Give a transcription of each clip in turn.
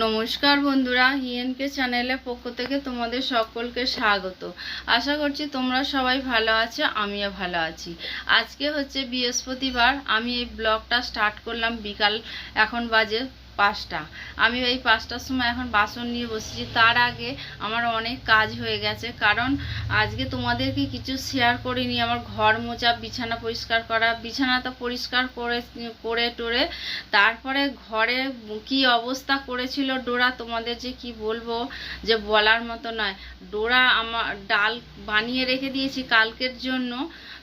নমস্কার বন্ধুরা, হিএনকে চ্যানেলের পক্ষ থেকে তোমাদের সকলকে স্বাগত। আশা করছি তোমরা সবাই ভালো আছো, আমিও ভালো আছি। আজকে হচ্ছে বৃহস্পতিবার। আমি এই ব্লগটা স্টার্ট করলাম বিকাল, এখন বাজে 5টা। আমি এই 5টার সময় এখন বাসন নিয়ে বসেছি। তার আগে আমার অনেক কাজ হয়ে গেছে, কারণ আজকে তোমাদেরকে কিছু শেয়ার করিনি। আমার ঘর মোছা, বিছানা পরিষ্কার করা, বিছানাটা পরিষ্কার করে টোরে তারপরে ঘরে কি অবস্থা করেছিল ডোরা, তোমাদের যে কি বলবো, যে বলার মতো নয়। ডোরা আমার ডাল বানিয়ে রেখে দিয়েছি কালকের জন্য,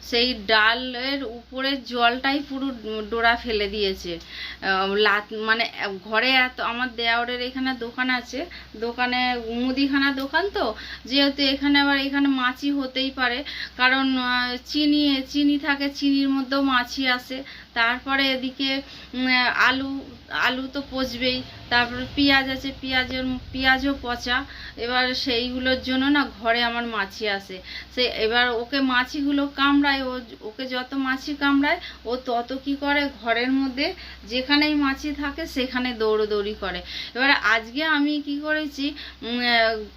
সেই ডালের উপরে জলটাই পুরো ডোরা ফেলে দিয়েছে। মানে ঘরে এত, আমার দেওরের এখানে দোকান আছে, দোকানে মুদিখানা দোকান, তো যেহেতু এখানে আবার এখানে মাছি হতেই পারে, কারণ চিনি থাকে, চিনির মধ্যেও মাছি আসে। তারপরে এদিকে আলু আলু তো পচবেই, তারপরে পেঁয়াজ আছে, পেঁয়াজও পচা। এবার সেইগুলোর জন্য না ঘরে আমার মাছি আসে। এবার ওকে মাছিগুলো কামড়ায়, ওকে যত মাছি কামড়ায় ও তত কি করে, ঘরের মধ্যে যেখানেই মাছি থাকে সেখানে দৌড়োদৌড়ি করে। এবার আজকে আমি কি করেছি,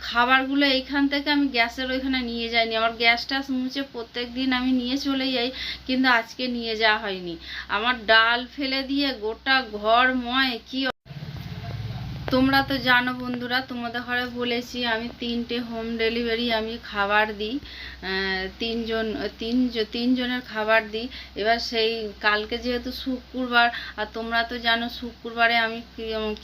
খাবারগুলো এইখান থেকে আমি গ্যাসের ওইখানে নিয়ে যাইনি। আমার গ্যাস ট্যাস মুছে প্রত্যেক দিন আমি নিয়ে চলে যাই, কিন্তু আজকে নিয়ে যাওয়া হয়নি। আমার ডাল ফেলে দিয়ে গোটা ঘর ময় কি। তোমরা তো জানো বন্ধুরা, তোমাদের ঘরে বলেছি আমি 3টে হোম ডেলিভারি আমি খাবার দিই, তিনজনের খাবার দিই। এবার সেই কালকে যেহেতু শুক্রবার, আর তোমরা তো জানো শুক্রবারে আমি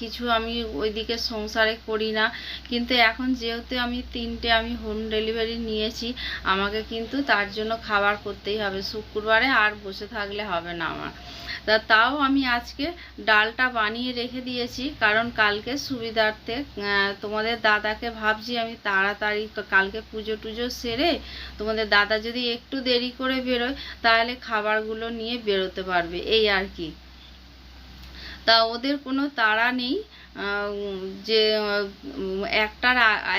কিছু আমি ওইদিকে সংসারে করি না, কিন্তু এখন যেহেতু আমি 3টে আমি হোম ডেলিভারি নিয়েছি, আমাকে কিন্তু তার জন্য খাবার করতেই হবে শুক্রবারে, আর বসে থাকলে হবে না আমার। তাও আমি আজকে ডালটা বানিয়ে রেখে দিয়েছি, কারণ কালকে সুবিধার্থে তোমাদের দাদাকে ভাবছি আমি তাড়াতাড়ি কালকে পুজো টুজো সেরে তোমাদের দাদা যদি একটু দেরি করে বেরোয়, তাহলে খাবারগুলো নিয়ে বেরোতে পারবে, এই আর কি। তা ওদের কোনো তাড়া নেই, যে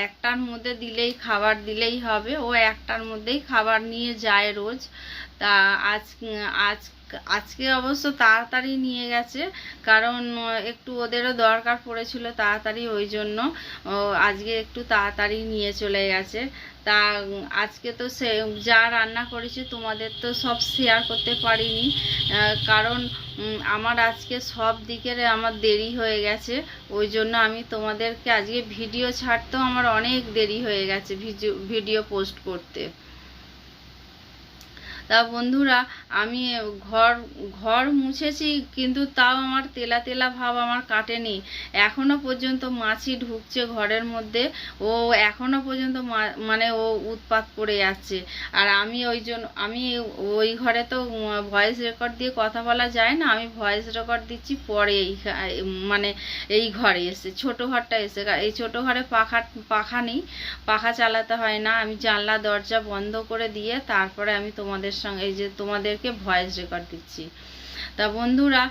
একটার মধ্যে দিলেই খাবার দিলেই হবে। ও একটার মধ্যেই খাবার নিয়ে যায় রোজ। তা আজকে অবশ্য তাড়াতাড়ি নিয়ে গেছে, কারণ একটু ওদেরও দরকার পড়েছিল তাড়াতাড়ি, ওই জন্য আজকে একটু তাড়াতাড়ি নিয়ে চলে গেছে। তা আজকে তো সে যা রান্না করেছি তোমাদের তো সব শেয়ার করতে পারিনি, কারণ আমার আজকে সব দিকের আমার দেরি হয়ে গেছে। ওই জন্য আমি তোমাদেরকে আজকে ভিডিও ছাড়তেও আমার অনেক দেরি হয়ে গেছে, ভিডিও পোস্ট করতে। তা বন্ধুরা, আমি ঘর মুছেছি, কিন্তু তাও আমার তেলা তেলা ভাব আমার কাটেনি। এখনো পর্যন্ত মাছি ঢুকছে ঘরের মধ্যে, ও এখনো পর্যন্ত মানে ও উৎপাত করে যাচ্ছে। আর আমি ওই ঘরে তো ভয়েস রেকর্ড দিয়ে কথা বলা যায় না, আমি ভয়েস রেকর্ড দিচ্ছি পরে মানে এই ঘরে এসে, ছোট ঘরটা এসে। এই ছোট ঘরে পাখা নেই, পাখা চালাতে হয় না। আমি জানলা দরজা বন্ধ করে দিয়ে তারপরে আমি তোমাদের সঙ্গে এই যে তোমাদেরকে ভয়েস রেকর্ড দিচ্ছি। তা বন্ধুরা,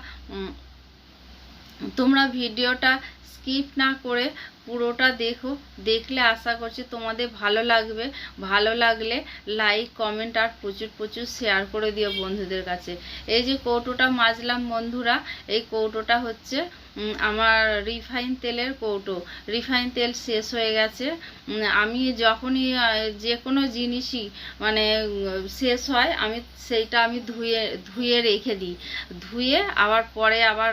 তোমরা ভিডিওটা স্কিপ না করে পুরোটা দেখো, দেখলে আশা করছি তোমাদের ভালো লাগবে। ভালো লাগলে লাইক, কমেন্ট আর প্রচুর প্রচুর শেয়ার করে দিও বন্ধুদের কাছে। এই যে কৌটোটা মাজলাম বন্ধুরা, এই কৌটোটা হচ্ছে আমার রিফাইন তেলের কৌটো। রিফাইন তেল শেষ হয়ে গেছে। আমি যখনই যে কোনো জিনিসই মানে শেষ হয়, আমি সেইটা আমি ধুয়ে রেখে দিই। ধুয়ে আবার পরে আবার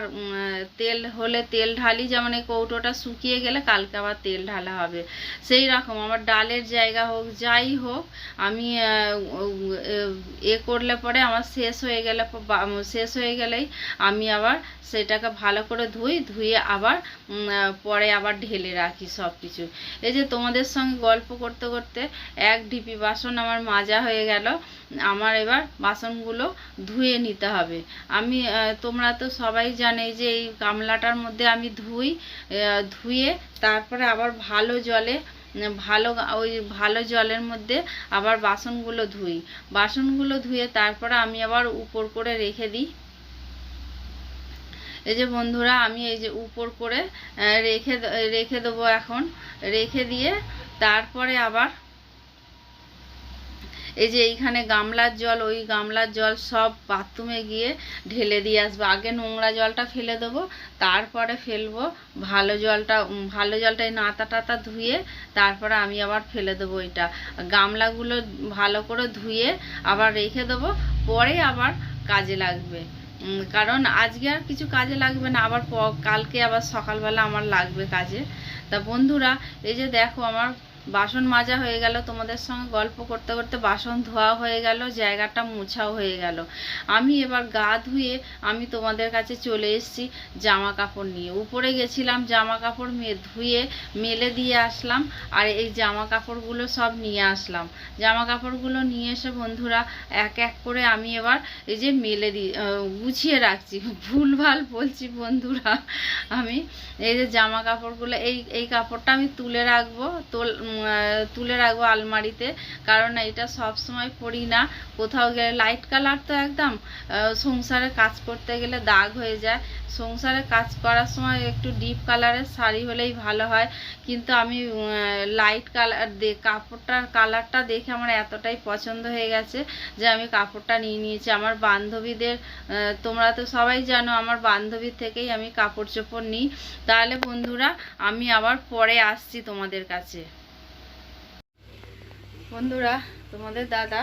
তেল হলে তেল ঢালি, যেমন এই কৌটোটা শুকিয়ে গেলে কালকে আবার তেল ঢালা হবে। সেই রকম আমার ডালের জায়গা হোক, যাই হোক, আমি করলে পরে আমার শেষ হয়ে গেলেই আমি আবার সেটাকে ভালো করে ধুয়ে আবার পরে আবার ঢেলে রাখি সব কিছু। এই যে তোমাদের সঙ্গে গল্প করতে করতে এক ঢিপি বাসন আমার মাজা হয়ে গেল। আমার এবার বাসনগুলো ধুয়ে নিতে হবে। আমি তোমরা তো সবাই জানে যে এই গামলাটার মধ্যে আমি ধুয়ে তারপরে আবার ভালো জলের মধ্যে আবার বাসনগুলো ধুয়ে তারপরে আমি আবার উপর করে রেখে দিই। এই যে বন্ধুরা, আমি এই যে উপর করে রেখে দেবো। এখন রেখে দিয়ে তারপরে আবার এই যে এইখানে গামলার জল, ওই গামলার জল সব বাথরুমে গিয়ে ঢেলে দিয়ে আসবো। আগে নোংরা জলটা ফেলে দেবো, তারপরে ফেলবো ভালো জলটা। ভালো জলটা এই নাতা টাতা ধুয়ে তারপরে আমি আবার ফেলে দেবো। এটা গামলাগুলো ভালো করে ধুয়ে আবার রেখে দেবো, পরে আবার কাজে লাগবে। কারণ আজকে আর কিছু কাজে লাগবে না, আবার কালকে আবার সকালবেলা আমার লাগবে কাজে। তা বন্ধুরা, এই যে দেখো আমার বাসন মাজা হয়ে গেল, তোমাদের সঙ্গে গল্প করতে করতে বাসন ধোয়া হয়ে গেল, জায়গাটা মোছাও হয়ে গেল। আমি এবার গা ধুয়ে আমি তোমাদের কাছে চলে এসেছি জামা কাপড় নিয়ে। উপরে গেছিলাম, জামা কাপড় ধুয়ে মেলে দিয়ে আসলাম, আর এই জামা কাপড়গুলো সব নিয়ে আসলাম। জামা কাপড়গুলো নিয়ে এসে বন্ধুরা এক এক করে আমি এবার এই যে মেলে গুছিয়ে রাখছি। ভুলভাল বলছি বন্ধুরা, আমি এই যে জামা কাপড়গুলো এই কাপড়টা আমি তুলে রাখবো আলমারিতে। কারণ এটা সব সময় পরি না, কোথাও গেলে লাইট কালার তো একদম সংসারে কাজ করতে গেলে দাগ হয়ে যায়। সংসারে কাজ করার সময় একটু ডিপ কালারের শাড়ি হলেই ভালো হয়, কিন্তু আমি লাইট কালার কাপড়টার কালারটা দেখে আমার এতটাই পছন্দ হয়ে গেছে যে আমি কাপড়টা নিয়ে নিয়েছি। আমার বান্ধবীদের, তোমরা তো সবাই জানো আমার বান্ধবীর থেকেই আমি কাপড় চোপড় নিই। তাহলে বন্ধুরা আমি আবার পরে আসছি তোমাদের কাছে। বন্ধুরা, তোমাদের দাদা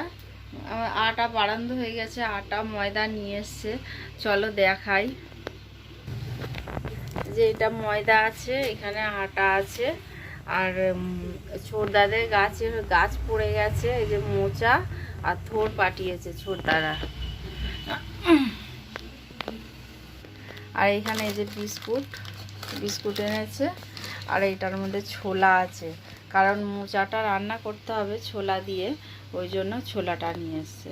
আটা বারান্দ হয়ে গেছে, আটা ময়দা নিয়ে এসছে, চলো দেখাই। যে এটা ময়দা আছে, এখানে আটা আছে, আর ছোটদাদের গাছ পড়ে গেছে, এই যে মোচা আর থোর পাঠিয়েছে ছোটদারা। আর এখানে এই যে বিস্কুট এনেছে, আর এইটার মধ্যে ছোলা আছে, কারণ মোচাটা রান্না করতে হবে ছোলা দিয়ে, ওই জন্য ছোলাটা নিয়ে এসছে।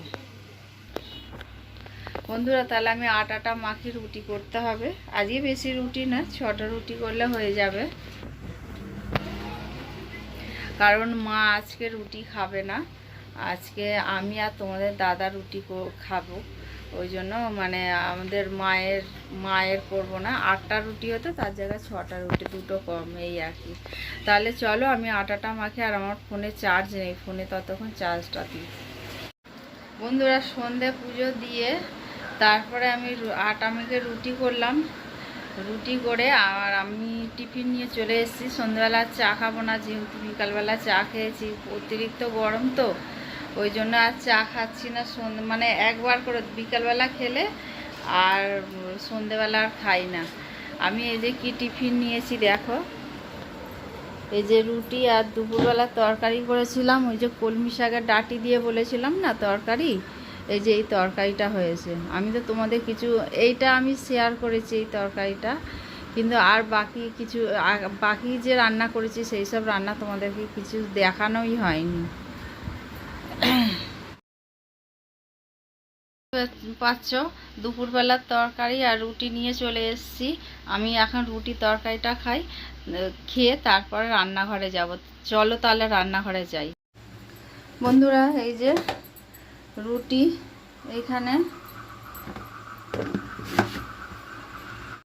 বন্ধুরা, তাহলে আমি আটাটা মাখি, রুটি করতে হবে। আজকে বেশি রুটি না, 6টা রুটি করলে হয়ে যাবে, কারণ মা আজকে রুটি খাবে না। আজকে আমি আর তোমাদের দাদা রুটি খাবো, ওই জন্য মানে আমাদের মায়ের করবো না। 8টা রুটি হতো, তার জায়গায় 6টা রুটি, 2টো কম, এই আর কি। তাহলে চলো আমি আটাটা মাখি, আর আমার ফোনে চার্জ নেই, ফোনে ততক্ষণ চার্জটা দিই। বন্ধুরা, সন্ধে পুজো দিয়ে তারপরে আমি আটা মেখে রুটি করলাম। রুটি করে আর আমি টিফিন নিয়ে চলে এসেছি। সন্ধ্যাবেলা চা খাবো না, যেহেতু বিকালবেলা চা খেয়েছি, অতিরিক্ত গরম তো, ওই জন্য আর চা খাচ্ছি না। মানে একবার করে বিকালবেলা খেলে আর সন্ধেবেলা আর খাই না। আমি এই যে কি টিফিন নিয়েছি দেখো, এই যে রুটি আর দুপুরবেলা তরকারি করেছিলাম, ওই যে কলমি শাকের ডাঁটি দিয়ে বলেছিলাম না তরকারি, এই যে এই তরকারিটা হয়েছে। আমি তো তোমাদের কিছু, এইটা আমি শেয়ার করেছি এই তরকারিটা, কিন্তু আর বাকি যে রান্না করেছি সেই সব রান্না তোমাদেরকে কিছু দেখানোই হয়নি। পাচ্ছ দুপুরবেলার তরকারি আর রুটি নিয়ে চলে এসেছি। আমি এখন রুটি তরকারিটা খাই, খেয়ে তারপরে রান্নাঘরে যাব। চলো তাহলে রান্নাঘরে যাই। বন্ধুরা, এই যে রুটি, এইখানে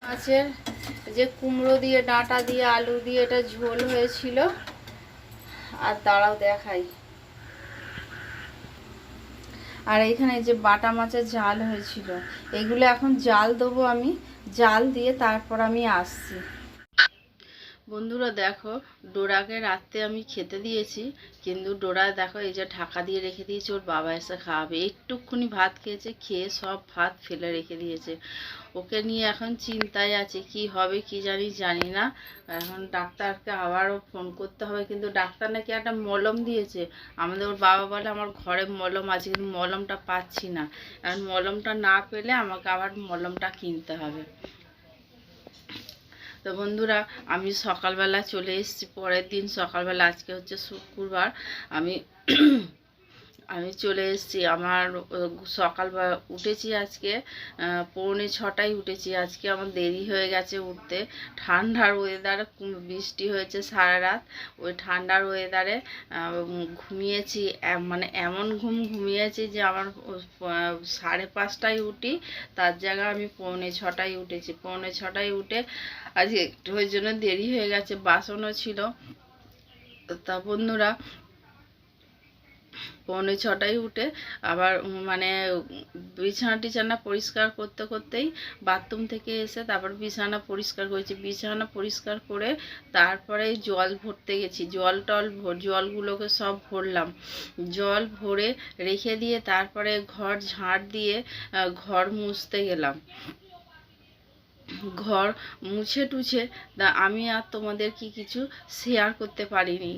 মাছের যে কুমড়ো দিয়ে, ডাঁটা দিয়ে, আলু দিয়ে এটা ঝোল হয়েছিল। আর দাঁড়াও দেখাই, আর এইখানে যে বাটা মাছের ঝাল হয়েছিল, এগুলো এখন জাল দেবো আমি, জাল দিয়ে তারপর আমি আসছি। বন্ধুরা দেখো, ডোরাকে রাত্রে আমি খেতে দিয়েছি, কিন্তু ডোরা দেখো এই যে ঢাকা দিয়ে রেখে দিয়েছে, ওর বাবা এসে খাওয়াবে। একটুক্ষুনি ভাত খেয়েছে, খেয়ে সব ভাত ফেলে রেখে দিয়েছে। ওকে নিয়ে এখন চিন্তায় আছে, কি হবে কি জানি না। এখন ডাক্তারকে আবারও ফোন করতে হবে, কিন্তু ডাক্তার নাকি একটা মলম দিয়েছে। ওর বাবা বলে আমার ঘরে মলম আছে, কিন্তু মলমটা পাচ্ছি না। এখন মলমটা না পেলে আমাকে আবার মলমটা কিনতে হবে। তো বন্ধুরা, আমি সকালবেলা চলে এসেছি, পরের দিন সকালবেলা, আজকে হচ্ছে শুক্রবার, আমি চলে এসেছি। আমার সকালবেলা উঠেছি আজকে 5:45টায় উঠেছি। আজকে আমার দেরি হয়ে গেছে উঠতে। ঠান্ডার ওয়েদার, বৃষ্টি হয়েছে সারা রাত, ওই ঠান্ডার ওয়েদারে ঘুমিয়েছি, মানে এমন ঘুমিয়েছি যে আমার 5:30টায় উঠি, তার জায়গায় আমি 5:45টায় উঠেছি। 5:45টায় উঠে আজকে একটু ওই জন্য দেরি হয়ে গেছে, বাসনও ছিল। তা বন্ধুরা, পৌনে 6টায় উঠে আবার মানে বিছানা টিছানা পরিষ্কার করতে করতেই বাথরুম থেকে এসে তারপর বিছানা পরিষ্কার করেছি। বিছানা পরিষ্কার করে তারপরে জল ভরতে গেছি। জলগুলোকে সব ভরলাম। জল ভরে রেখে দিয়ে তারপরে ঘর ঝাড় দিয়ে ঘর মুছতে গেলাম। ঘর মুছে টুছে আমি আর তোমাদের কিছু শেয়ার করতে পারিনি,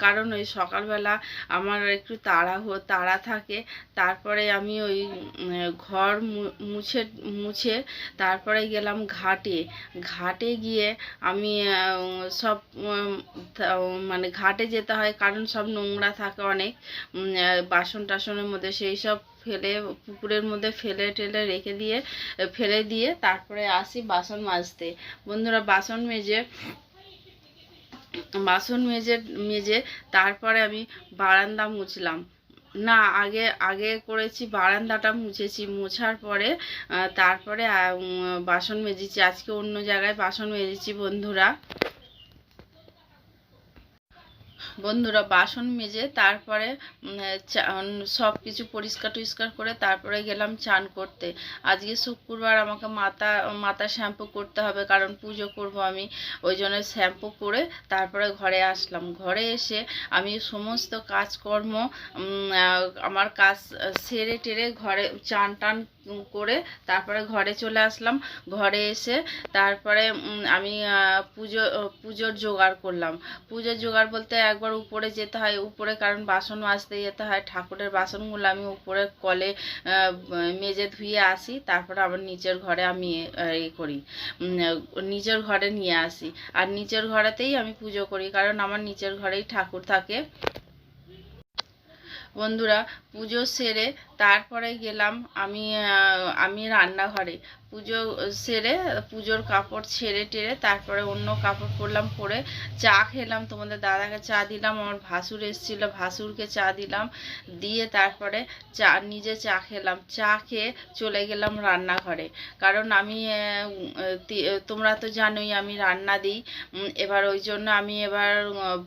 কারণ ওই সকালবেলা আমার একটু তাড়া থাকে। তারপরে আমি ওই ঘর মুছে মুছে তারপরে গেলাম ঘাটে গিয়ে আমি সব মানে ঘাটে যেতে হয়, কারণ সব নোংরা থাকে অনেক বাসন টাসনের মধ্যে, সেই সব পুকুরের মধ্যে ফেলে দিয়ে তারপরে আসি বাসন মাজতে। বন্ধুরা, বাসন মেজে তারপরে আমি বারান্দা মুছলাম। না, আগে করেছি, বারান্দাটা মুছেছি। মোছার পরে তারপরে বাসন মেজেছি। আজকে অন্য জায়গায় বাসন মেজেছি বন্ধুরা। বাসন মেজে তারপরে সব কিছু পরিষ্কার টরিষ্কার করে তারপরে গেলাম চান করতে। আজকে শুক্রবার, আমাকে মাথা শ্যাম্পু করতে হবে, কারণ পুজো করব আমি, ওই জন্য শ্যাম্পু করে তারপরে ঘরে আসলাম। ঘরে এসে আমি সমস্ত কাজকর্ম আমার কাজ সেরে টেরে ঘরে চান টান করে তারপরে ঘরে চলে আসলাম। ঘরে এসে তারপরে আমি পুজোর জোগাড় করলাম। পুজোর জোগাড় বলতে একবার উপরে যেতে হয়, উপরে কারণ বাসন মাজতে যেতে হয়। ঠাকুরের বাসনগুলো আমি উপরে কলে মেজে ধুয়ে আসি, তারপরে আবার নিচের ঘরে আমি নিচের ঘরে নিয়ে আসি। আর নিচের ঘরেতেই আমি পুজো করি, কারণ আমার নিচের ঘরেই ঠাকুর থাকে। বন্ধুরা, পুজো সেরে তারপরে গেলাম আমি রান্নাঘরে। পুজো সেরে পুজোর কাপড় ছেড়ে টেরে তারপরে অন্য কাপড় পরলাম, পরে চা খেলাম। তোমাদের দাদাকে চা দিলাম, আমার ভাসুর এসেছিল, ভাসুরকে চা দিলাম, দিয়ে তারপরে নিজে চা খেলাম। চা খেয়ে চলে গেলাম রান্নাঘরে, কারণ আমি তোমরা তো জানোই আমি রান্না দিই। এবার ওই জন্য আমি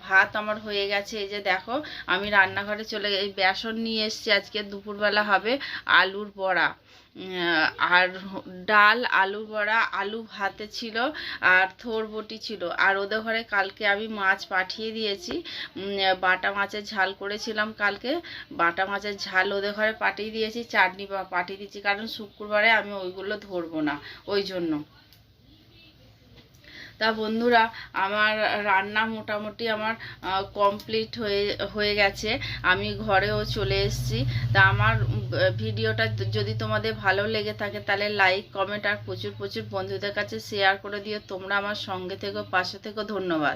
ভাত আমার হয়ে গেছে। এই যে দেখো, আমি রান্নাঘরে চলে বেসন নিয়ে এসেছি। আজকে দুপুরবেলা হবে আলুর বড়া, আর ডাল, আলুর বড়া, আলু ভাতে ছিল, আর থোর বটি ছিল। আর ওদের ঘরে কালকে আমি মাছ পাঠিয়ে দিয়েছি, বাটা মাছের ঝাল করেছিলাম কালকে। বাটা মাছের ঝাল ওদের ঘরে পাঠিয়ে দিয়েছি, চাটনি পাঠিয়ে দিয়েছি, কারণ শুক্রবারে আমি ওইগুলো ধরবো না, ওই জন্য। তা বন্ধুরা, আমার রান্না মোটামুটি আমার কমপ্লিট হয়ে গেছে। আমি ঘরেও চলে এসেছি। তা আমার ভিডিওটা যদি তোমাদের ভালো লেগে থাকে তাহলে লাইক, কমেন্ট আর প্রচুর প্রচুর বন্ধুদের কাছে শেয়ার করে দিও। তোমরা আমার সঙ্গে থেকো, পাশে থেকো। ধন্যবাদ।